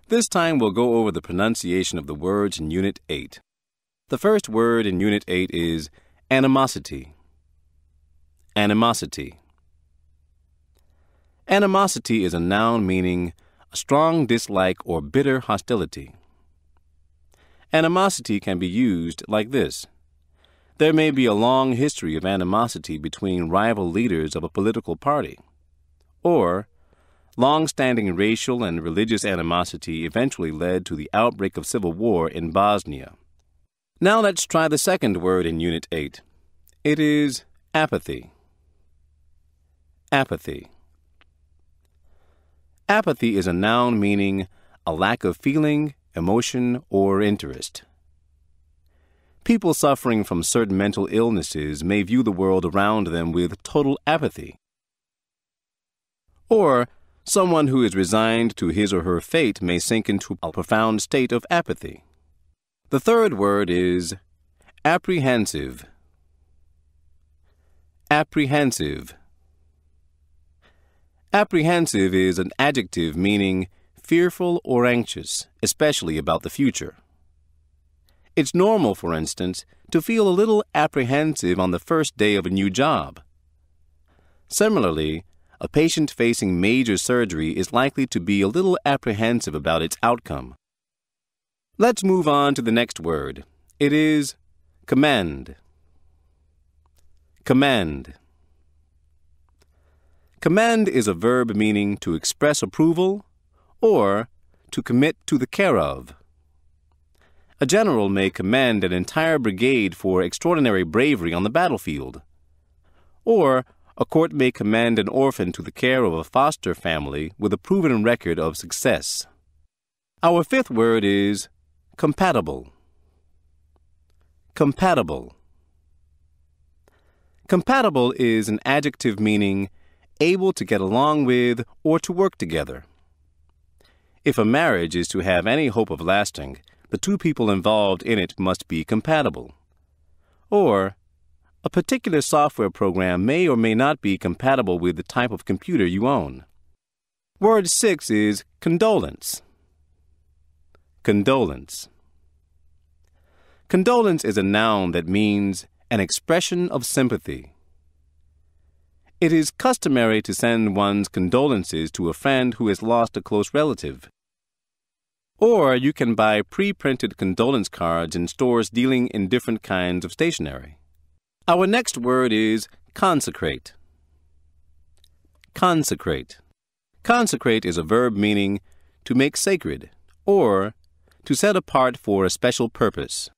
This time we'll go over the pronunciation of the words in Unit 8. The first word in Unit 8 is animosity. Animosity. Animosity is a noun meaning a strong dislike or bitter hostility. Animosity can be used like this. There may be a long history of animosity between rival leaders of a political party. Or, long-standing racial and religious animosity eventually led to the outbreak of civil war in Bosnia. Now let's try the second word in Unit 8. It is apathy. Apathy. Apathy is a noun meaning a lack of feeling, emotion, or interest. People suffering from certain mental illnesses may view the world around them with total apathy. Or, someone who is resigned to his or her fate may sink into a profound state of apathy. The third word is apprehensive. Apprehensive. Apprehensive is an adjective meaning fearful or anxious, especially about the future. It's normal, for instance, to feel a little apprehensive on the first day of a new job. Similarly, a patient facing major surgery is likely to be a little apprehensive about its outcome. Let's move on to the next word. It is commend. Commend. Commend is a verb meaning to express approval or to commit to the care of. A general may commend an entire brigade for extraordinary bravery on the battlefield. Or a court may commend an orphan to the care of a foster family with a proven record of success. Our fifth word is compatible. Compatible. Compatible is an adjective meaning able to get along with or to work together. If a marriage is to have any hope of lasting, the two people involved in it must be compatible. Or, a particular software program may or may not be compatible with the type of computer you own. Word 6 is condolence. Condolence. Condolence is a noun that means an expression of sympathy. It is customary to send one's condolences to a friend who has lost a close relative. Or you can buy pre-printed condolence cards in stores dealing in different kinds of stationery. Our next word is consecrate. Consecrate. Consecrate is a verb meaning to make sacred or to set apart for a special purpose.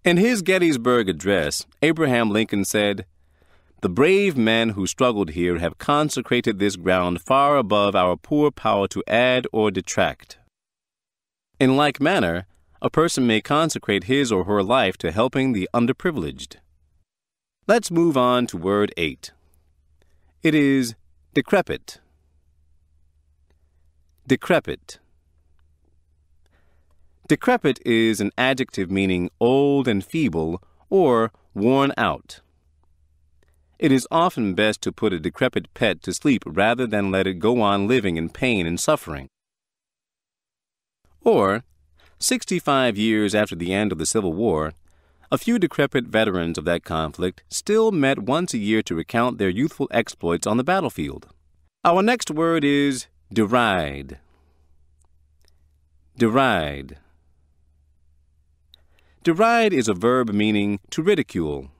In his Gettysburg Address, Abraham Lincoln said, "The brave men who struggled here have consecrated this ground far above our poor power to add or detract." In like manner, a person may consecrate his or her life to helping the underprivileged. Let's move on to word 8. It is decrepit. Decrepit. Decrepit is an adjective meaning old and feeble or worn out. It is often best to put a decrepit pet to sleep rather than let it go on living in pain and suffering. Or, 65 years after the end of the Civil War, a few decrepit veterans of that conflict still met once a year to recount their youthful exploits on the battlefield. Our next word is deride. Deride. Deride is a verb meaning to ridicule.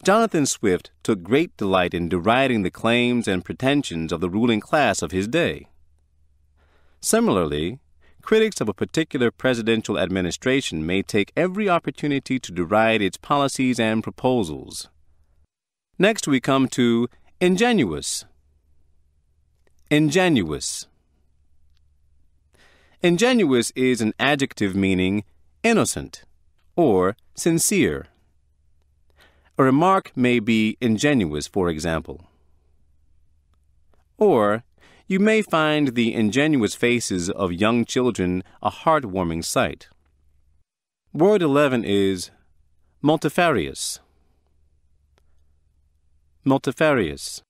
Jonathan Swift took great delight in deriding the claims and pretensions of the ruling class of his day. Similarly, critics of a particular presidential administration may take every opportunity to deride its policies and proposals. Next we come to ingenuous. Ingenuous. Ingenuous is an adjective meaning innocent or sincere. A remark may be ingenuous, for example. Or, you may find the ingenuous faces of young children a heartwarming sight. Word 11 is multifarious. Multifarious.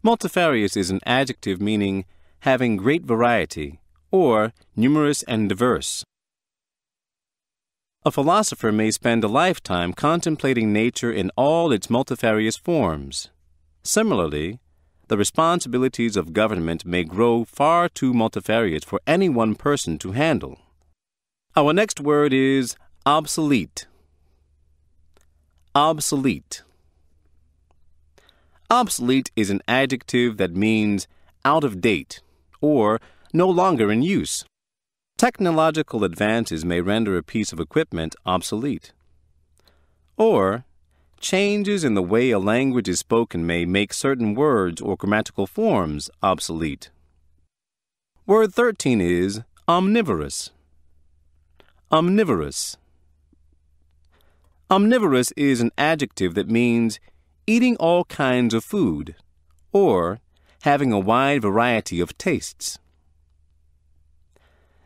Multifarious is an adjective meaning having great variety, or numerous and diverse. A philosopher may spend a lifetime contemplating nature in all its multifarious forms. Similarly, the responsibilities of government may grow far too multifarious for any one person to handle. Our next word is obsolete. Obsolete. Obsolete is an adjective that means out of date or no longer in use. Technological advances may render a piece of equipment obsolete. Or, changes in the way a language is spoken may make certain words or grammatical forms obsolete. Word 13 is omnivorous. Omnivorous. Omnivorous is an adjective that means eating all kinds of food, or having a wide variety of tastes.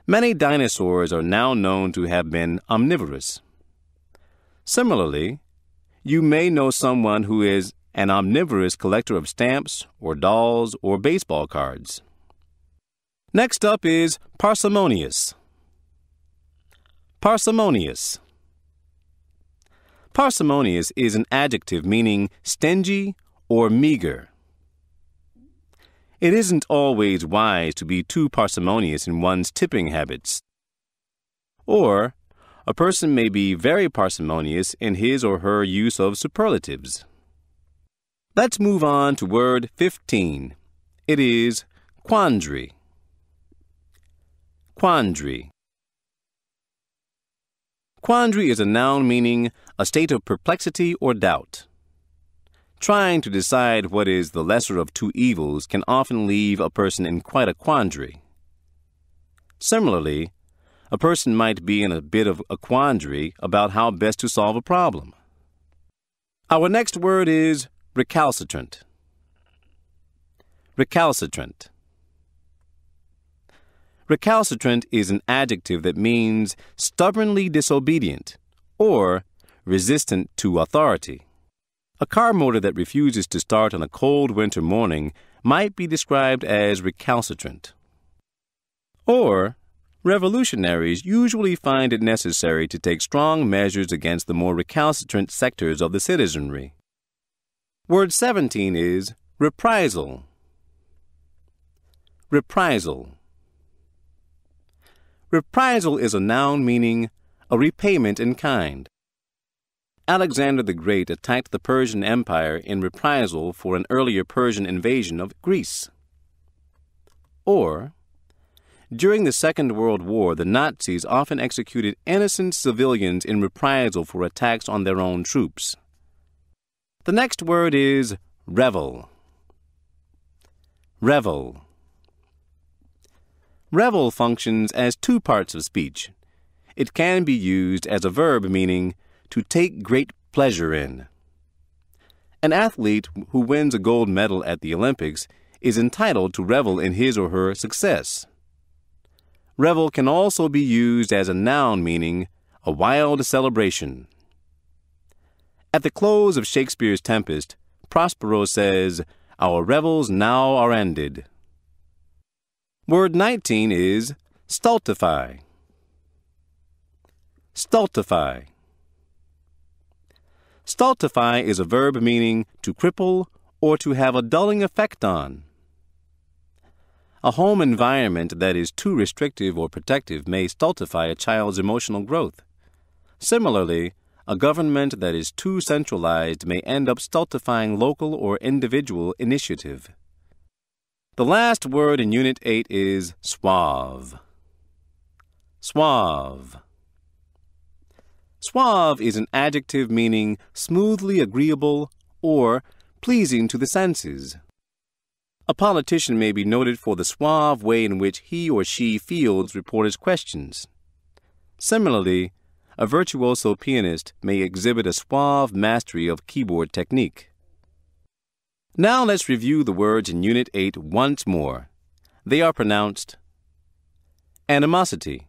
Many dinosaurs are now known to have been omnivorous. Similarly, you may know someone who is an omnivorous collector of stamps or dolls or baseball cards. Next up is parsimonious. Parsimonious. Parsimonious is an adjective meaning stingy or meager. It isn't always wise to be too parsimonious in one's tipping habits. Or, a person may be very parsimonious in his or her use of superlatives. Let's move on to word 15. It is quandary. Quandary. Quandary is a noun meaning a state of perplexity or doubt. Trying to decide what is the lesser of two evils can often leave a person in quite a quandary. Similarly, a person might be in a bit of a quandary about how best to solve a problem. Our next word is recalcitrant. Recalcitrant. Recalcitrant is an adjective that means stubbornly disobedient or resistant to authority. A car motor that refuses to start on a cold winter morning might be described as recalcitrant. Or, revolutionaries usually find it necessary to take strong measures against the more recalcitrant sectors of the citizenry. Word 17 is reprisal. Reprisal. Reprisal is a noun meaning a repayment in kind. Alexander the Great attacked the Persian Empire in reprisal for an earlier Persian invasion of Greece. Or, during the Second World War, the Nazis often executed innocent civilians in reprisal for attacks on their own troops. The next word is revel. Revel. Revel functions as two parts of speech. It can be used as a verb meaning to take great pleasure in. An athlete who wins a gold medal at the Olympics is entitled to revel in his or her success. Revel can also be used as a noun meaning a wild celebration. At the close of Shakespeare's Tempest, Prospero says, "Our revels now are ended." Word 19 is stultify. Stultify. Stultify is a verb meaning to cripple or to have a dulling effect on. A home environment that is too restrictive or protective may stultify a child's emotional growth. Similarly, a government that is too centralized may end up stultifying local or individual initiative. The last word in Unit 8 is suave. Suave. Suave is an adjective meaning smoothly agreeable or pleasing to the senses. A politician may be noted for the suave way in which he or she fields reporters' questions. Similarly, a virtuoso pianist may exhibit a suave mastery of keyboard technique. Now let's review the words in Unit 8 once more. They are pronounced animosity,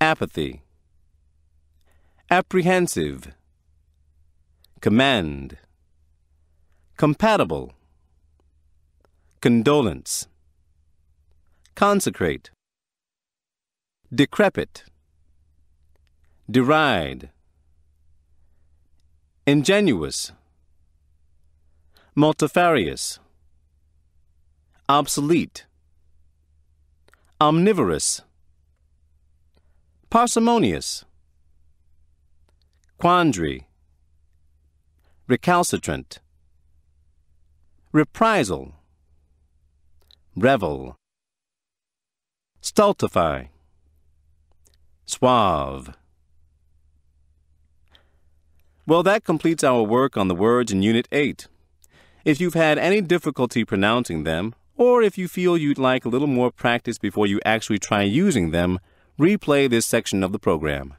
apathy, apprehensive, command, compatible, condolence, consecrate, decrepit, deride, ingenuous, multifarious, obsolete, omnivorous, parsimonious, quandary, recalcitrant, reprisal, revel, stultify, suave. Well, that completes our work on the words in Unit 8. If you've had any difficulty pronouncing them, or if you feel you'd like a little more practice before you actually try using them, replay this section of the program.